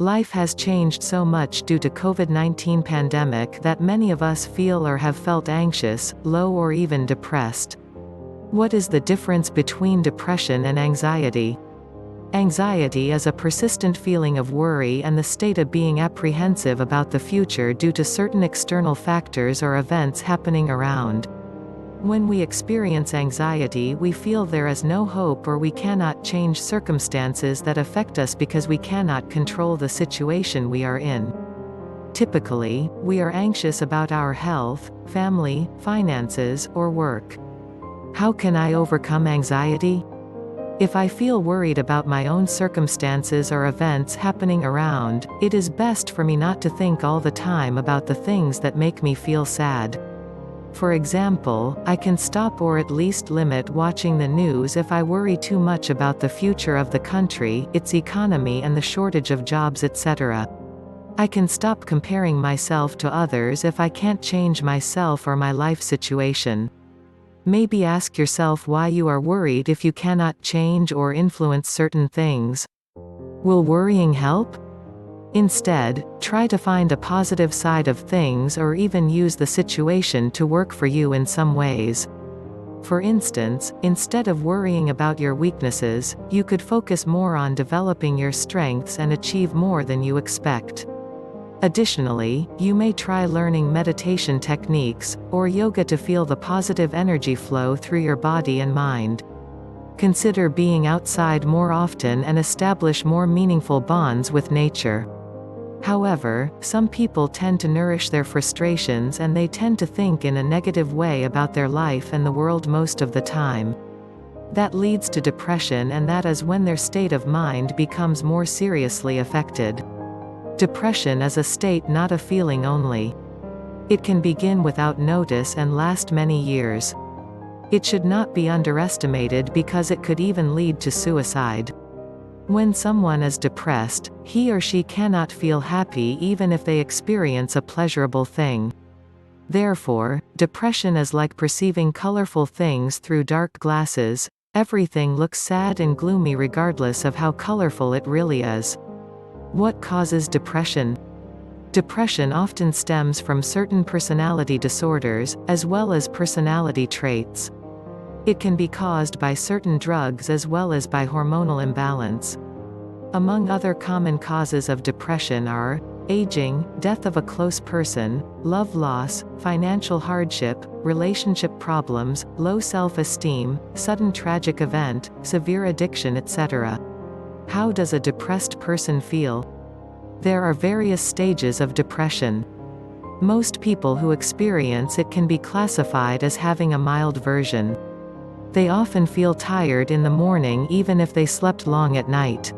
Life has changed so much due to COVID-19 pandemic that many of us feel or have felt anxious, low or even depressed. What is the difference between depression and anxiety? Anxiety is a persistent feeling of worry and the state of being apprehensive about the future due to certain external factors or events happening around. When we experience anxiety, we feel there is no hope or we cannot change circumstances that affect us because we cannot control the situation we are in. Typically, we are anxious about our health, family, finances, or work. How can I overcome anxiety? If I feel worried about my own circumstances or events happening around, it is best for me not to think all the time about the things that make me feel sad. For example, I can stop or at least limit watching the news if I worry too much about the future of the country, its economy and the shortage of jobs, etc. I can stop comparing myself to others if I can't change myself or my life situation. Maybe ask yourself why you are worried if you cannot change or influence certain things. Will worrying help? Instead, try to find a positive side of things or even use the situation to work for you in some ways. For instance, instead of worrying about your weaknesses, you could focus more on developing your strengths and achieve more than you expect. Additionally, you may try learning meditation techniques, or yoga to feel the positive energy flow through your body and mind. Consider being outside more often and establish more meaningful bonds with nature. However, some people tend to nourish their frustrations and they tend to think in a negative way about their life and the world most of the time. That leads to depression, and that is when their state of mind becomes more seriously affected. Depression is a state, not a feeling only. It can begin without notice and last many years. It should not be underestimated because it could even lead to suicide. When someone is depressed, he or she cannot feel happy even if they experience a pleasurable thing. Therefore, depression is like perceiving colorful things through dark glasses. Everything looks sad and gloomy regardless of how colorful it really is. What causes depression? Depression often stems from certain personality disorders, as well as personality traits. It can be caused by certain drugs as well as by hormonal imbalance. Among other common causes of depression are aging, death of a close person, love loss, financial hardship, relationship problems, low self-esteem, sudden tragic event, severe addiction, etc. How does a depressed person feel? There are various stages of depression. Most people who experience it can be classified as having a mild version. They often feel tired in the morning even if they slept long at night.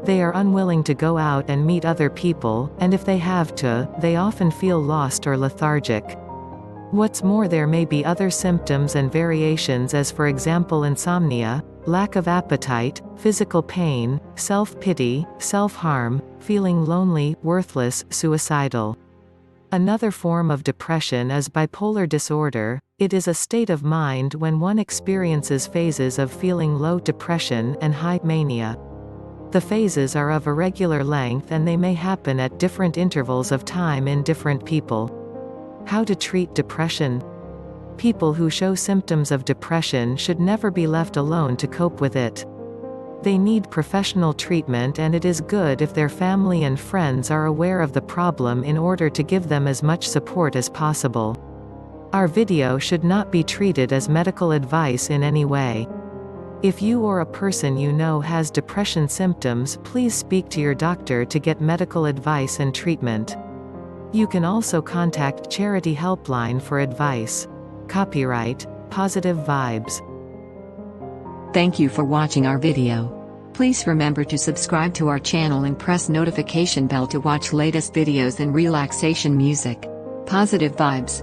They are unwilling to go out and meet other people, and if they have to, they often feel lost or lethargic. What's more, there may be other symptoms and variations, as for example insomnia, lack of appetite, physical pain, self-pity, self-harm, feeling lonely, worthless, suicidal. Another form of depression is bipolar disorder. It is a state of mind when one experiences phases of feeling low depression and high mania. The phases are of irregular length and they may happen at different intervals of time in different people. How to treat depression? People who show symptoms of depression should never be left alone to cope with it. They need professional treatment, and it is good if their family and friends are aware of the problem in order to give them as much support as possible. Our video should not be treated as medical advice in any way. If you or a person you know has depression symptoms, please speak to your doctor to get medical advice and treatment. You can also contact Charity Helpline for advice. Copyright Positive Vibes. Thank you for watching our video. Please remember to subscribe to our channel and press notification bell to watch latest videos and relaxation music. Positive Vibes.